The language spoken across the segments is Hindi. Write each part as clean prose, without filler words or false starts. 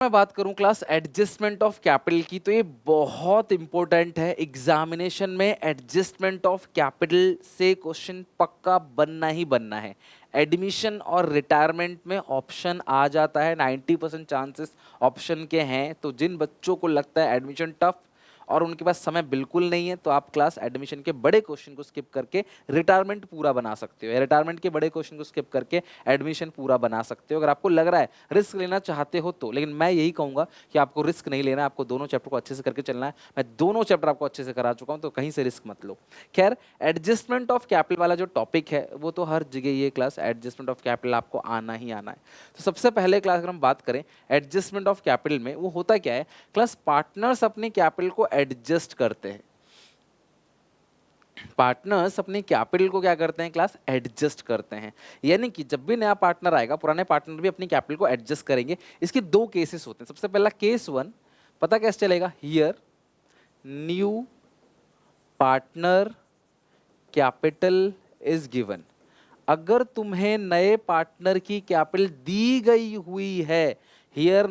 मैं बात करूं क्लास एडजस्टमेंट ऑफ कैपिटल की, तो ये बहुत इंपॉर्टेंट है। एग्जामिनेशन में एडजस्टमेंट ऑफ कैपिटल से क्वेश्चन पक्का बनना ही बनना है। एडमिशन और रिटायरमेंट में ऑप्शन आ जाता है, 90% चांसेस ऑप्शन के हैं। तो जिन बच्चों को लगता है एडमिशन टफ और उनके पास समय बिल्कुल नहीं है, तो आप क्लास एडमिशन के बड़े क्वेश्चन को स्किप करके रिटायरमेंट पूरा बना सकते हो, या रिटायरमेंट के बड़े क्वेश्चन को स्किप करके एडमिशन पूरा बना सकते हो। अगर आपको लग रहा है रिस्क लेना चाहते हो तो, लेकिन मैं यही कहूंगा कि आपको रिस्क नहीं लेना है, आपको दोनों चैप्टर को अच्छे से करके चलना है। मैं दोनों चैप्टर आपको अच्छे से करा चुका हूं, तो कहीं से रिस्क मत लो। खैर, एडजस्टमेंट ऑफ कैपिटल वाला जो टॉपिक है वो तो हर जगह ये क्लास एडजस्टमेंट ऑफ कैपिटल आपको आना ही आना है। तो सबसे पहले क्लास अगर हम बात करें एडजस्टमेंट ऑफ कैपिटल में, वो होता क्या है क्लास, पार्टनर्स अपने कैपिटल को एडजस्ट करते हैं। पार्टनर्स अपने कैपिटल को क्या करते हैं क्लास, एडजस्ट करते हैं। यानी कि जब भी नया पार्टनर आएगा, पुराने पार्टनर भी अपनी कैपिटल को एडजस्ट करेंगे। इसके दो केसेस होते हैं। सबसे पहला केस वन, पता कैसे चलेगा, here new partner capital is given. अगर तुम्हें नए पार्टनर की कैपिटल दी गई हुई है, here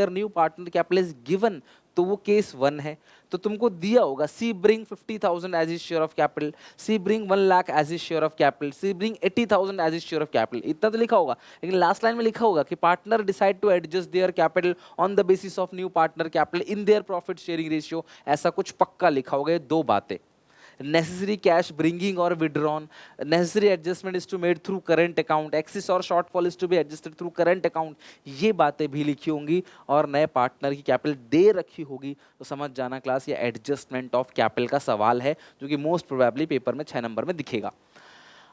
new partner capital is given, तो वो केस वन है। तो तुमको दिया होगा C bring 50,000 as is share of capital, C bring 1 lakh as is share of capital, C bring 80,000 as is share of capital, इतना तो लिखा होगा। लेकिन लास्ट लाइन में लिखा होगा कि partner decide to adjust their capital on the basis of new partner capital in their profit sharing ratio. ऐसा कुछ पक्का लिखा होगा। ये दो बातें, necessary cash bringing or withdrawn, necessary adjustment is to made through current account, excess or shortfall is to be adjusted through current account, ये बातें भी लिखी होंगी और नए पार्टनर की कैपिटल दे रखी होगी। तो समझ जाना क्लास, ये एडजस्टमेंट ऑफ कैपिटल का सवाल है, जो कि मोस्ट प्रोबेबली पेपर में 6 नंबर में दिखेगा।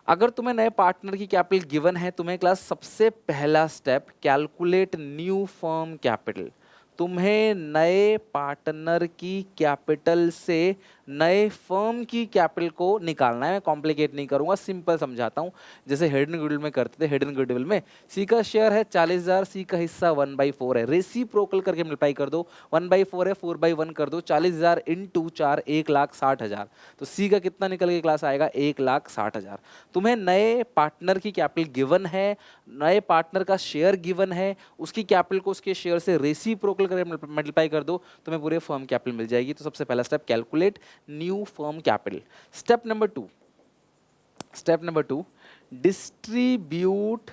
अगर तुम्हें नए पार्टनर की कैपिटल गिवन है, तुम्हें क्लास सबसे पहला step calculate new firm capital. तुम्हें नए पार्टनर की कैपिटल से नए फर्म की कैपिटल को निकालना है। मैं कॉम्प्लिकेट नहीं करूंगा, सिंपल समझाता हूं। जैसे हिडन गुडविल में करते थे, हिडन गुडविल में सी का शेयर है 40,000, सी का हिस्सा 1/4 है, रेसिप्रोकल करके मल्टीप्लाई कर दो। 1/4 है, 4/1 कर दो, 40,000 इंटू 4 1,60,000। तो सी का कितना निकल के क्लास आएगा, 1,60,000। तुम्हें नए पार्टनर की कैपिटल गिवन है, नए पार्टनर का शेयर गिवन है, उसकी कैपिटल को उसके शेयर से रेसिप्रोकल करके मल्टीप्लाई कर दो, तुम्हें पूरे फर्म कैपिटल मिल जाएगी। तो सबसे पहला step calculate new firm capital. Step number two, distribute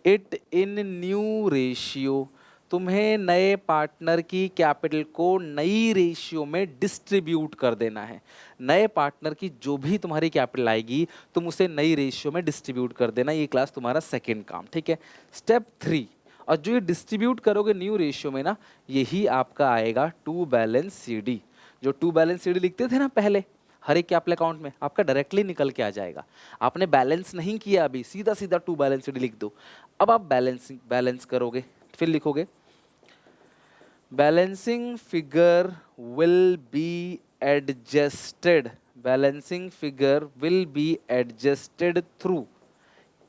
it in new ratio. तुम्हें नए पार्टनर की कैपिटल को नई रेशियो में डिस्ट्रीब्यूट कर देना है। नए पार्टनर की जो भी तुम्हारी कैपिटल आएगी, तुम उसे नई रेशियो में डिस्ट्रीब्यूट कर देना। ये क्लास तुम्हारा सेकंड काम, ठीक है। स्टेप 3, और जो ये डिस्ट्रीब्यूट करोगे न्यू रेशियो में ना, यही आपका आएगा टू बैलेंस सीडी। जो टू बैलेंस सीडी लिखते थे ना पहले हर एक कैपिटल अकाउंट में, आपका डायरेक्टली निकल के आ जाएगा। आपने बैलेंस नहीं किया अभी, सीधा सीधा टू बैलेंस सीडी लिख दो। अब आप बैलेंस करोगे, फिर लिखोगे balancing figure will be adjusted, balancing figure will be adjusted through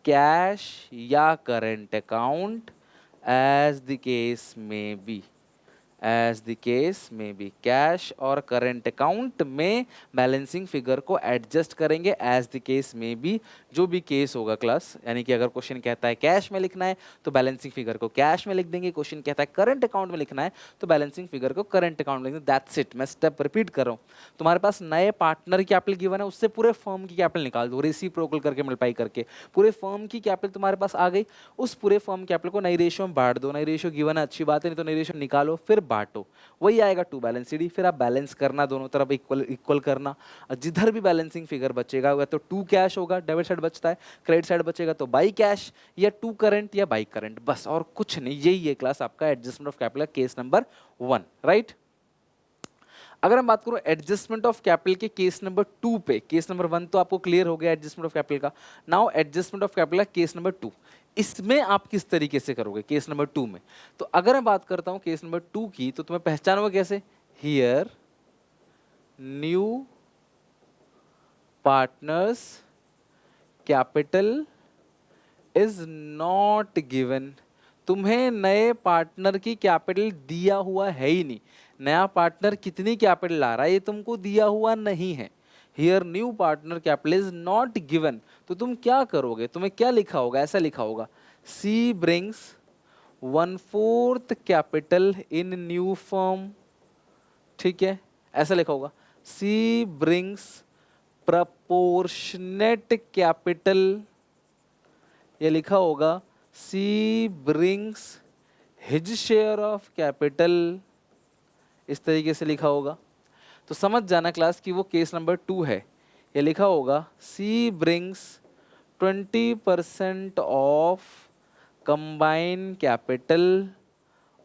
cash या current account as the case may be, as the case में भी। कैश और करंट अकाउंट में बैलेंसिंग फिगर को एडजस्ट करेंगे एज द केस में भी, जो भी केस होगा क्लास। यानी कि अगर क्वेश्चन कहता है कैश में लिखना है तो बैलेंसिंग फिगर को कैश में लिख देंगे, क्वेश्चन कहता है करंट अकाउंट में लिखना है तो बैलेंसिंग फिगर को करंट अकाउंट में लिख देंगे। That's it. मैं स्टेप रिपीट कर रहा हूँ। तुम्हारे पास नए पार्टनर की कैपिटल गिवन है, उससे पूरे फर्म की कैपिटल निकाल दो, रेसिप्रोकल करके मल्टीप्लाई करके। पूरे फर्म की कैपिटल तुम्हारे पास आ गई, उस पूरे फर्म कैपिटल को नई रेशियो में बांट दो। नई रेशियो गिवन है, अच्छी बात है, नहीं तो नई रेशियो निकालो फिर बांटो, वही आएगा टू बैलेंस सीडी। फिर आप बैलेंस करना, दोनों तरफ इक्वल करना। जिधर भी बैलेंसिंग फिगर बचेगा या तो टू कैश होगा, डेबिट साइड बचता है, क्रेडिट साइड बचेगा तो बाई कैश या टू करंट या बाई करंट, बस और कुछ नहीं। यही है क्लास आपका adjustment of capital case number 1, right. अगर हम बात करूं एडजस्टमेंट ऑफ कैपिटल के केस नंबर 2 पे, केस नंबर 1 तो आपको क्लियर हो गया एडजस्टमेंट ऑफ कैपिटल का। Now adjustment of capital case number 2, इसमें आप किस तरीके से करोगे केस नंबर 2 में। तो अगर मैं बात करता हूं केस नंबर 2 की, तो तुम्हें पहचानोगे कैसे, here new partners capital is not given. तुम्हें नए पार्टनर की कैपिटल दिया हुआ है ही नहीं। नया पार्टनर कितनी कैपिटल ला रहा है ये तुमको दिया हुआ नहीं है। Here new partner capital is not given, तो तुम क्या करोगे, तुम्हें क्या लिखा होगा, ऐसा लिखा होगा C brings 1/4 capital in new firm, ठीक है, ऐसा लिखा होगा। सी ब्रिंग्स प्रपोर्शनेट कैपिटल, ये लिखा होगा C brings his share of capital, इस तरीके से लिखा होगा। तो समझ जाना क्लास कि वो केस नंबर 2 है। ये लिखा होगा C brings 20% of combine capital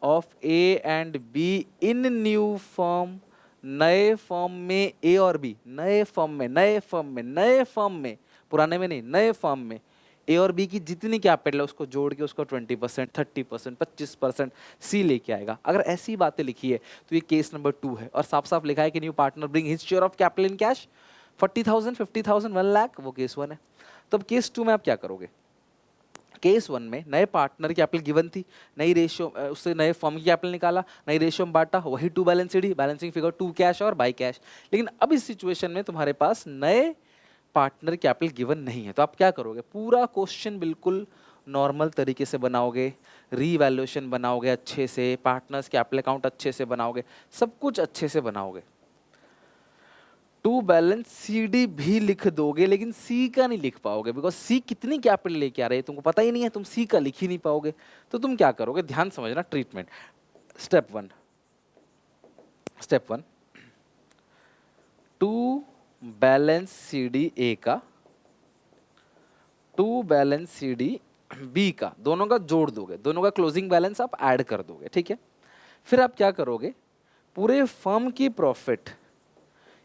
of A and B in new firm, नए फर्म में ए और बी, नए फर्म में, नए फर्म में, नए फर्म में, पुराने में नहीं, नए फर्म में ए और बी की जितनी कैपिटल है उसको जोड़ के उसको 20%, 30%, 25% सी लेके आएगा। अगर ऐसी बातें लिखी है तो ये केस नंबर 2 है। और साफ साफ लिखा है कि new partner bring his share of capital in cash 40,000, 50,000, 1 lakh, वो केस 1 है। तो अब केस 2 में आप क्या करोगे? केस 1 में नए पार्टनर की कैपिटल गिवन थी, नई रेशियो, उससे नए फर्म की कैपिटल निकाला, नई रेशियो में बांटा, वही 2 balance sheet, balancing figure 2 cash और बाई कैश। लेकिन अब इस सिचुएशन में तुम्हारे पास नए पार्टनर कैपिटल गिवन नहीं है, तो आप क्या करोगे? पूरा क्वेश्चन बिल्कुल नॉर्मल तरीके से बनाओगे, रीवैल्यूएशन बनाओगे अच्छे से, पार्टनर्स कैपिटल अकाउंट अच्छे से बनाओगे, सब कुछ अच्छे से बनाओगे। 2 बैलेंस सीडी भी लिख दोगे, लेकिन सी का नहीं लिख पाओगे, बिकॉज सी कितनी कैपिटल लेके आ रही है तुमको पता ही नहीं है, तुम सी का लिख ही नहीं पाओगे। तो तुम क्या करोगे? ध्यान समझना ट्रीटमेंट। स्टेप 1 2 बैलेंस सीडी ए का, 2 बैलेंस सीडी बी का, दोनों का जोड़ दोगे, दोनों का क्लोजिंग बैलेंस आप ऐड कर दोगे, ठीक है। फिर आप क्या करोगे? पूरे फर्म की प्रॉफिट,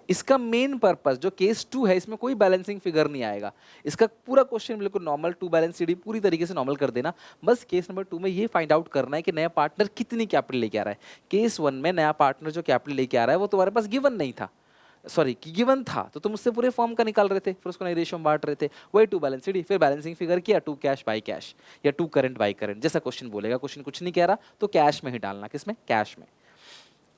इसका मेन पर्पस जो केस 2 है इसमें कोई बैलेंसिंग फिगर नहीं आएगा, इसका पूरा क्वेश्चन बिल्कुल नॉर्मल 2 बैलेंस सीडी पूरी तरीके से नॉर्मल कर देना। बस केस नंबर 2 में ये फाइंड आउट करना है कि नया पार्टनर कितनी कैपिटल लेके आ रहा है। केस 1 में नया पार्टनर जो कैपिटल लेके आ रहा है वो तुम्हारे पास गिवन नहीं था, सॉरी कि गिवन था, तो तुम उससे पूरे फॉर्म का निकाल रहे थे, फिर उसको नई रेशियो में बांट रहे थे, वही 2 बैलेंस सीडी, फिर बैलेंसिंग फिगर किया 2 कैश बाई कैश या 2 करंट बाई करंट, जैसा क्वेश्चन बोलेगा। क्वेश्चन कुछ नहीं कह रहा तो कैश में ही डालना, किसमें? कैश में।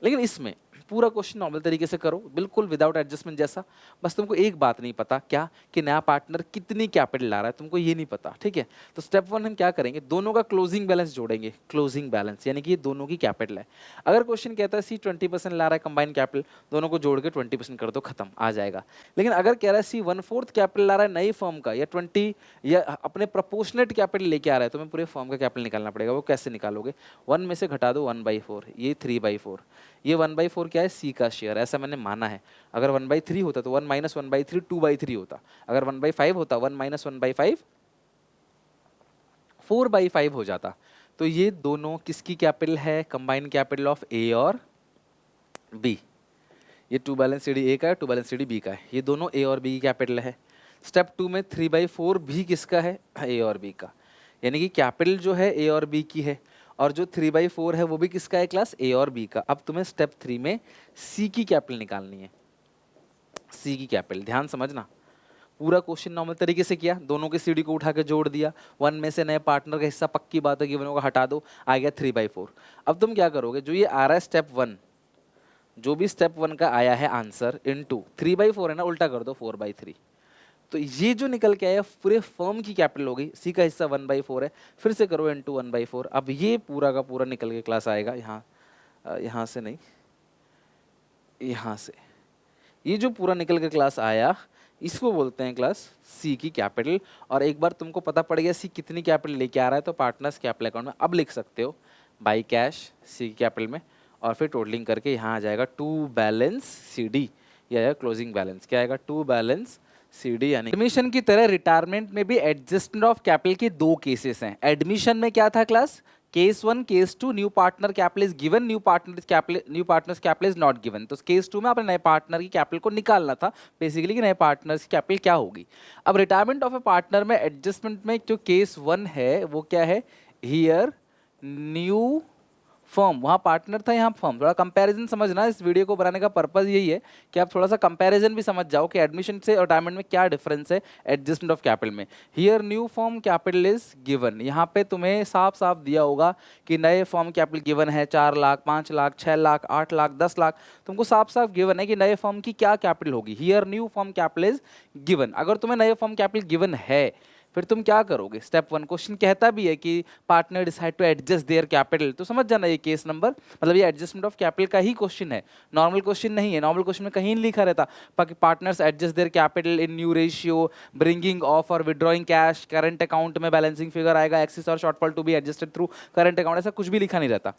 लेकिन इसमें पूरा क्वेश्चन नॉर्मल तरीके से करो, बिल्कुल विदाउट एडजस्टमेंट जैसा। बस तुमको एक बात नहीं पता, क्या? कि नया पार्टनर कितनी कैपिटल ला रहा है, तुमको ये नहीं पता, ठीक है। तो स्टेप 1 हम क्या करेंगे? दोनों का क्लोजिंग बैलेंस जोड़ेंगे, क्लोजिंग बैलेंस यानी कि ये दोनों की कैपिटल है। अगर क्वेश्चन कहता है सी 20% ला रहा है कंबाइन कैपिटल, दोनों को जोड़ के 20% कर दो, खत्म, आ जाएगा। लेकिन अगर कह रहा है सी 1/4 कैपिटल ला रहा है नई फर्म का, या 20 या अपने प्रपोर्शनेट कैपिटल लेके आ रहा है, तो मैं पूरे फर्म का कैपिटल निकालना पड़ेगा। वो कैसे निकालोगे? 1 में से घटा दो 1/4, ये 3/4, ये 1/4 क्या है? सी का शेयर, ऐसा मैंने माना है। अगर 1/3 होता तो 1 - 1/3 2/3 होता, अगर 1/5 होता 1 - 1/5 4/5 हो जाता। तो ये दोनों किसकी कैपिटल है? कंबाइन कैपिटल ऑफ ए और बी। ये 2 बैलेंस सीडी ए का है, 2 बैलेंस सीडी बी का है, ये दोनों ए और बी की कैपिटल है। स्टेप 2 में 3/4 भी किसका है? ए और बी का, यानी कि कैपिटल जो है ए और बी की है, और जो 3/4 है वो भी किसका है क्लास? ए और बी का। अब तुम्हें स्टेप 3 में सी की कैपिटल निकालनी है, सी की कैपिटल। ध्यान समझना, पूरा क्वेश्चन नॉर्मल तरीके से किया, दोनों के सीडी को उठा के जोड़ दिया, 1 में से नए पार्टनर का हिस्सा पक्की बात है कि को हटा दो, आ गया 3/4। अब तुम क्या करोगे? जो ये आ रहा है स्टेप 1, जो भी स्टेप 1 का आया है आंसर, इनटू 3/4 है ना, उल्टा कर दो 4/3। तो ये जो निकल के आया पूरे फर्म की कैपिटल हो गई, सी का हिस्सा 1/4 है, फिर से करो इनटू 1/4। अब ये पूरा का पूरा निकल के क्लास आएगा, यहाँ से नहीं, यहाँ से, ये जो पूरा निकल के क्लास आया इसको बोलते हैं क्लास सी की कैपिटल। और एक बार तुमको पता पड़ गया सी कितनी कैपिटल लेके आ रहा है, तो पार्टनर्स कैपिटल अकाउंट में अब लिख सकते हो बाई कैश सी की कैपिटल में, और फिर टोटलिंग करके यहाँ आ जाएगा 2 बैलेंस सी डी, या क्लोजिंग बैलेंस क्या आएगा? 2 बैलेंस सीडी। यानी एडमिशन की तरह रिटायरमेंट में भी एडजस्टमेंट ऑफ कैपिटल के 2 केसेस हैं। एडमिशन में क्या था class? Case 1, case 2, new partner capital is given, new partners capital is not given. तो केस 2 में आपने नए पार्टनर की कैपिटल को निकालना था बेसिकली कि नए पार्टनर्स की कैपिटल क्या होगी। अब रिटायरमेंट ऑफ ए पार्टनर में एडजस्टमेंट में जो केस 1 है वो क्या है? हियर न्यू फर्म, वहाँ पार्टनर था, यहाँ फर्म। थोड़ा कंपैरिजन समझना, इस वीडियो को बनाने का पर्पस यही है कि आप थोड़ा सा कंपैरिजन भी समझ जाओ कि एडमिशन से और रिटायरमेंट में क्या डिफरेंस है एडजस्टमेंट ऑफ कैपिटल में। Here new firm capital is given, यहाँ पे तुम्हें साफ साफ दिया होगा कि नए फर्म कैपिटल गिवन है 4 लाख, 5 लाख, 6 लाख, 8 लाख, 10 लाख, तुमको साफ साफ गिवन है कि नए फर्म की क्या कैपिटल होगी। Here new firm capital is given. अगर तुम्हें नए फर्म कैपिटल गिवन है फिर तुम क्या करोगे? स्टेप 1 क्वेश्चन कहता भी है कि partner decide to adjust their capital, तो समझ जाना ये केस नंबर, मतलब ये एडजस्टमेंट ऑफ कैपिटल का ही क्वेश्चन है, नॉर्मल क्वेश्चन नहीं है। नॉर्मल क्वेश्चन में कहीं नहीं लिखा रहता partners adjust their capital in new ratio, bringing of और विड्रॉइंग कैश, करंट अकाउंट में बैलेंसिंग फिगर आएगा, एक्सिस और shortfall to be adjusted through current account, ऐसा कुछ भी लिखा नहीं रहता।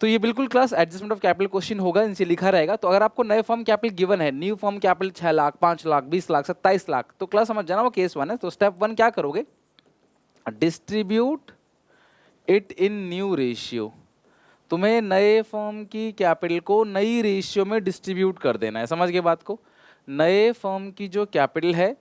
तो ये बिल्कुल class adjustment of capital question होगा, नीचे लिखा रहेगा। तो अगर आपको नए फॉर्म कैपिटल गिवन है, new form capital 6 lakh, 5 lakh, 20 lakh, 27 lakh, तो क्लास समझ जाना वो केस 1 है। तो स्टेप 1 क्या करोगे? Distribute it in new ratio. तुम्हें नए फॉर्म की कैपिटल को नई रेशियो में डिस्ट्रीब्यूट कर देना है। समझ गए बात को? नए फॉर्म की जो कैपिटल है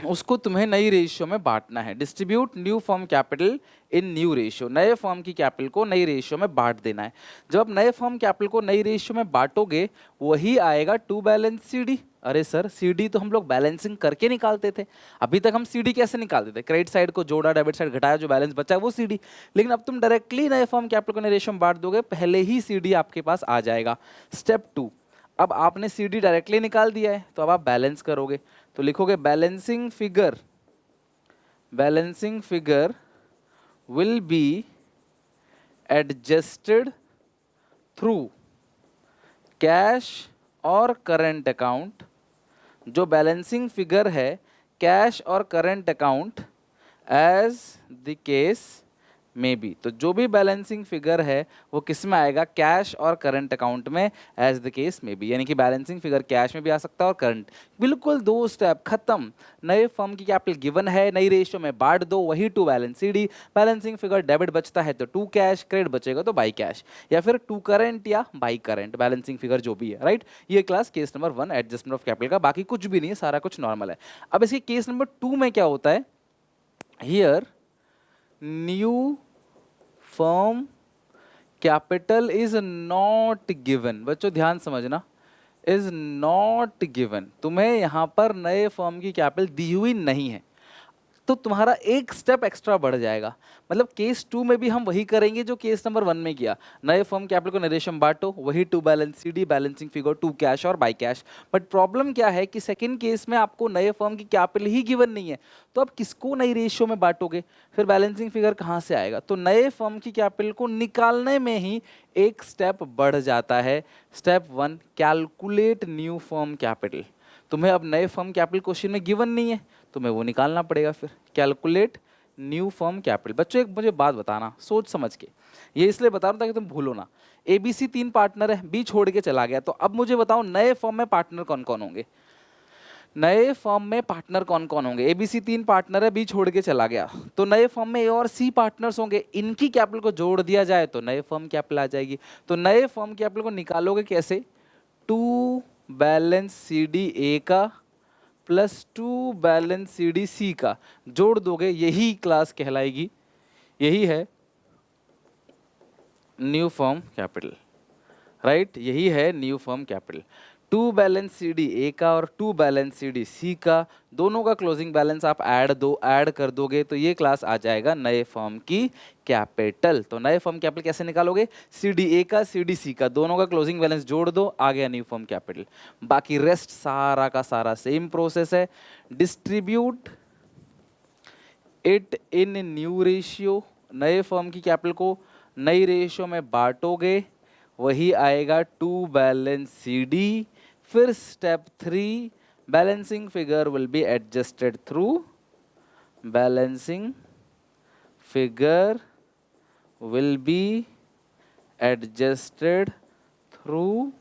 उसको तुम्हें नई रेशियो में बांटना है। Distribute new form capital in new ratio, नए फॉर्म की कैपिटल को नई रेशियो में बांट देना है। जब आप नए फॉर्म कैपिटल को नई रेशियो में बांटोगे वही आएगा टू बैलेंस सीडी। अरे सर, सीडी तो हम लोग बैलेंसिंग करके निकालते थे। अभी तक हम सीडी कैसे निकालते थे? क्रेडिट साइड को जोड़ा, डेबिट साइड घटाया, जो बैलेंस बचा वो सीडी। लेकिन अब तुम डायरेक्टली नए फॉर्म कैपिटल को नई रेशियो में बांट दोगे, पहले ही सीडी आपके पास आ जाएगा। स्टेप 2, अब आपने सीडी डायरेक्टली निकाल दिया है, तो अब आप बैलेंस करोगे। तो लिखोगे balancing figure will be adjusted through cash और करंट अकाउंट। जो बैलेंसिंग फिगर है कैश और current account as the case में बी। तो जो भी बैलेंसिंग फिगर है वो किस में आएगा? कैश और करंट अकाउंट में, एज द केस में बी। यानी कि बैलेंसिंग फिगर कैश में भी आ सकता है और करंट। बिल्कुल 2 स्टेप खत्म। नए फर्म की कैपिटल गिवन है, नई रेशियो में बांट दो, वही to balance C. Balancing figure debit बचता है तो टू कैश, क्रेडिट बचेगा तो बाई कैश, या फिर टू करंट या बाई करंट, बैलेंसिंग फिगर जो भी है, राइट। ये class case number 1 adjustment of capital का, बाकी कुछ भी नहीं है, सारा कुछ नॉर्मल है। अब इसके केस नंबर 2 में क्या होता है? Here new firm capital is not given. बच्चों ध्यान समझना, इज नॉट गिवन। तुम्हें यहां पर नए फर्म की कैपिटल दी हुई नहीं है, तो तुम्हारा एक स्टेप एक्स्ट्रा बढ़ जाएगा। मतलब केस 2 में भी हम वही करेंगे जो केस नंबर 1 में किया। नए फर्म कैपिटल को नरेशन में बांटो, वही to balance C, balancing figure to cash और बाई कैश। बट प्रॉब्लम क्या है कि सेकंड केस में आपको नए फर्म की कैपिटल ही गिवन नहीं है, तो आप किसको नई रेशियो में बांटोगे? फिर बैलेंसिंग फिगर कहाँ से आएगा? तो नए फर्म की कैपिटल को निकालने में ही एक स्टेप बढ़ जाता है। Step 1, calculate new firm capital. तुम्हें अब नए फर्म कैपिटल क्वेश्चन में गिवन नहीं है, तुम्हें वो निकालना पड़ेगा। फिर कैलकुलेट न्यू फर्म कैपिटल। बच्चों एक मुझे बात बताना सोच समझ के, ये इसलिए बता रहा हूं ताकि तुम भूलो ना। ABC 3 पार्टनर है, B छोड़ के चला गया, तो अब मुझे बताओ नए फर्म में पार्टनर कौन कौन होंगे? नए फर्म में पार्टनर कौन कौन होंगे? ABC 3 पार्टनर है, B छोड़ के चला गया, तो नए फर्म में A और C पार्टनर्स होंगे। इनकी कैपिटल को जोड़ दिया जाए तो नए फर्म कैपिटल आ जाएगी। तो नए फर्म कैपिटल को निकालोगे कैसे? टू बैलेंस CD A का plus two balance CD C का जोड़ दोगे, यही क्लास कहलाएगी, यही है न्यू फर्म कैपिटल, राइट। यही है new firm capital. To balance CD A का और टू बैलेंस CD C का, दोनों का क्लोजिंग बैलेंस आप ऐड कर दोगे तो ये क्लास आ जाएगा नए फर्म की कैपिटल। तो नए फर्म कैपिटल कैसे निकालोगे? CD A का CD C का दोनों का क्लोजिंग बैलेंस जोड़ दो, आ गया न्यू फर्म कैपिटल। बाकी रेस्ट सारा का सारा सेम प्रोसेस है। Distribute it in new ratio, नए फर्म की कैपिटल को नई रेशियो में बांटोगे, वही आएगा टू बैलेंस CD। फिर step 3, balancing figure will be adjusted through balancing figure will be adjusted through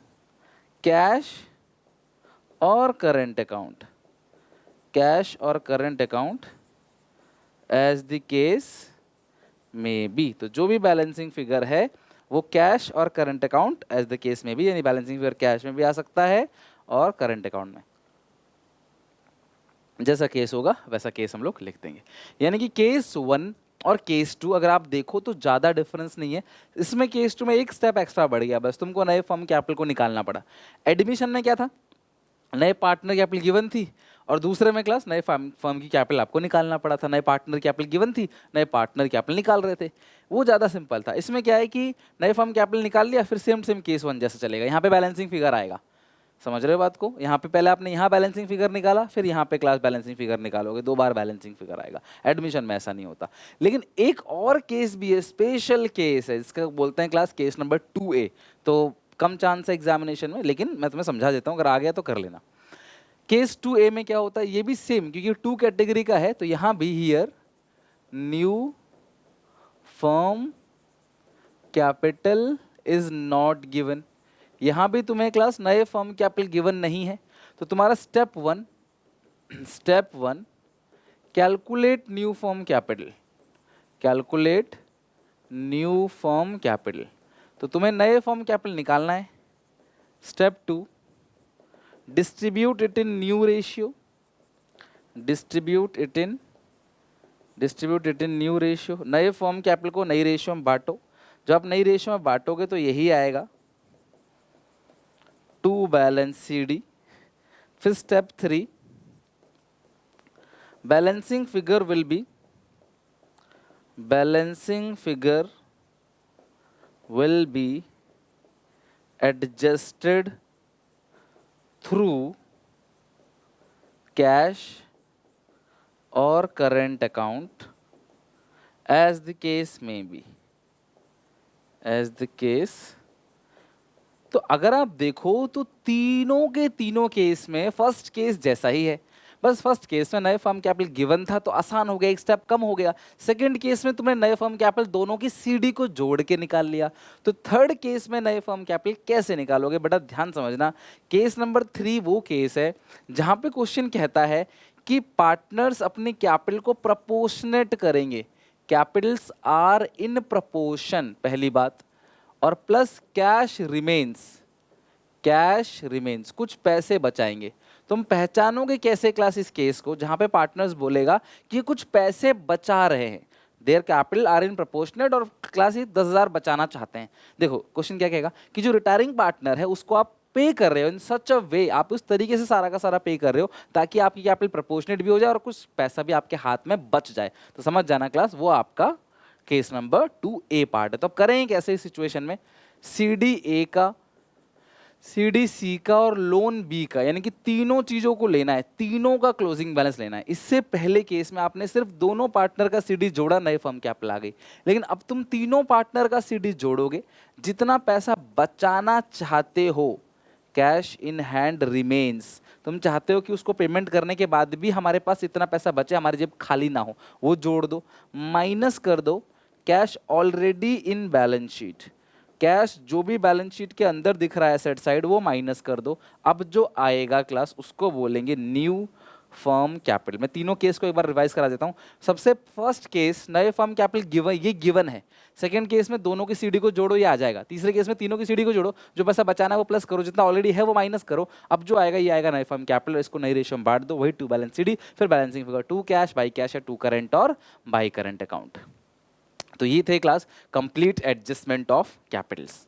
cash और करंट अकाउंट, कैश और current account as the case में बी। तो जो भी बैलेंसिंग फिगर है वो कैश और current account as the case में भी, यानी बैलेंसिंग फिगर कैश में भी आ सकता है और करंट अकाउंट में। जैसा केस होगा वैसा केस हम लोग लिख देंगे। यानी कि केस 1 और केस 2 अगर आप देखो तो ज़्यादा डिफरेंस नहीं है। इसमें केस 2 में एक स्टेप एक्स्ट्रा बढ़ गया, बस तुमको नए फर्म कैपिटल को निकालना पड़ा। एडमिशन में क्या था? नए पार्टनर कैपिटल गिवन थी, और दूसरे में क्लास नए फर्म की कैपिटल आपको निकालना पड़ा था। नए पार्टनर कैपिटल गिवन थी, नए पार्टनर कैपिटल निकाल रहे थे, वो ज़्यादा सिंपल था। इसमें क्या है कि नए फर्म कैपिटल निकाल लिया, फिर सेम केस 1 जैसा चलेगा। यहाँ पे बैलेंसिंग फिगर आएगा, समझ रहे हो बात को? यहाँ पे पहले आपने यहाँ बैलेंसिंग फिगर निकाला, फिर यहाँ पे क्लास बैलेंसिंग फिगर निकालोगे, 2 बार बैलेंसिंग फिगर आएगा। एडमिशन में ऐसा नहीं होता। लेकिन एक और केस भी है, स्पेशल केस है, इसका बोलते हैं क्लास केस नंबर 2A। तो कम चांस है एग्जामिनेशन में, लेकिन मैं तुम्हें समझा देता हूँ, अगर आ गया तो कर लेना। केस 2A में क्या होता है, ये भी सेम, क्योंकि 2 कैटेगरी का है, तो यहाँ भी here new firm capital is not given. यहाँ भी तुम्हें क्लास नए फर्म कैपिटल गिवन नहीं है। तो तुम्हारा step one calculate new firm capital, calculate new firm capital. तो तुम्हें नए फर्म कैपिटल निकालना है। Step 2 distribute it in new ratio, distribute it in new ratio. नए फर्म कैपिटल को नई रेशियो में बांटो। जब आप नई रेशियो में बांटोगे तो यही आएगा 2 बैलेंस CD। फिर step 3 balancing figure will be adjusted through cash और current account as the case में बी, एज द केस। तो अगर आप देखो तो तीनों के तीनों केस में फर्स्ट केस जैसा ही है, बस फर्स्ट केस में नए फर्म कैपिटल गिवन था तो आसान हो गया, एक स्टेप कम हो गया। सेकंड केस में तुमने नए फर्म कैपिटल दोनों की CD को जोड़ के निकाल लिया। तो थर्ड केस में नए फर्म कैपिटल कैसे निकालोगे, बेटा ध्यान समझना। केस नंबर 3 वो केस है जहां पे क्वेश्चन कहता है कि पार्टनर्स अपने कैपिटल को प्रपोर्शनेट करेंगे, कैपिटल्स आर इन प्रपोर्शन, पहली बात, और प्लस कैश रिमेन्स, कुछ पैसे बचाएंगे। तुम पहचानोगे कैसे क्लास इस केस को, जहां पे पार्टनर्स बोलेगा कि कुछ पैसे बचा रहे हैं, their capital are in proportionate, और क्लास ये 10,000 बचाना चाहते हैं। देखो क्वेश्चन क्या कहेगा कि जो रिटायरिंग पार्टनर है उसको आप पे कर रहे हो इन सच अ वे, आप उस तरीके से सारा का सारा पे कर रहे हो ताकि आपकी कैपिटल प्रपोर्शनेट भी हो जाए और कुछ पैसा भी आपके हाथ में बच जाए। तो समझ जाना क्लास, वो आपका केस नंबर 2A पार्ट है। तो अब करें कैसे इस सिचुएशन में, CD A का, CD C का और लोन B का, यानी कि तीनों चीजों को लेना है, तीनों का क्लोजिंग बैलेंस लेना है। इससे पहले केस में आपने सिर्फ दोनों पार्टनर का CD जोड़ा, नए फर्म कैपिटल आ गई। लेकिन अब तुम तीनों पार्टनर का CD जोड़ोगे, जितना पैसा बचाना चाहते हो, कैश इन हैंड रिमेन्स, तुम चाहते हो कि उसको पेमेंट करने के बाद भी हमारे पास इतना पैसा बचे, हमारी जेब खाली ना हो, वो जोड़ दो। माइनस कर दो cash already in balance sheet, cash जो भी बैलेंस शीट के अंदर दिख रहा है एसेट साइड, वो माइनस कर दो। अब जो आएगा क्लास उसको बोलेंगे न्यू फर्म कैपिटल। मैं तीनों केस को एक बार रिवाइज करा देता हूं। सबसे फर्स्ट केस नए फर्म कैपिटल गिवन, ये गिवन है। सेकंड केस में दोनों की CD को जोड़ो, ये आ जाएगा। तीसरे केस में तीनों की CD को जोड़ो, जो पैसा बचाना है वो प्लस करो, जितना ऑलरेडी है वो माइनस करो। अब जो आएगा ये आएगा नए फर्म कैपिटल, इसको नई रेशियो में बांट दो, वही 2 बैलेंस CD। फिर balancing figure 2 cash by cash है, 2 करंट और बाई करंट अकाउंट। तो ये थे class complete adjustment of Capitals.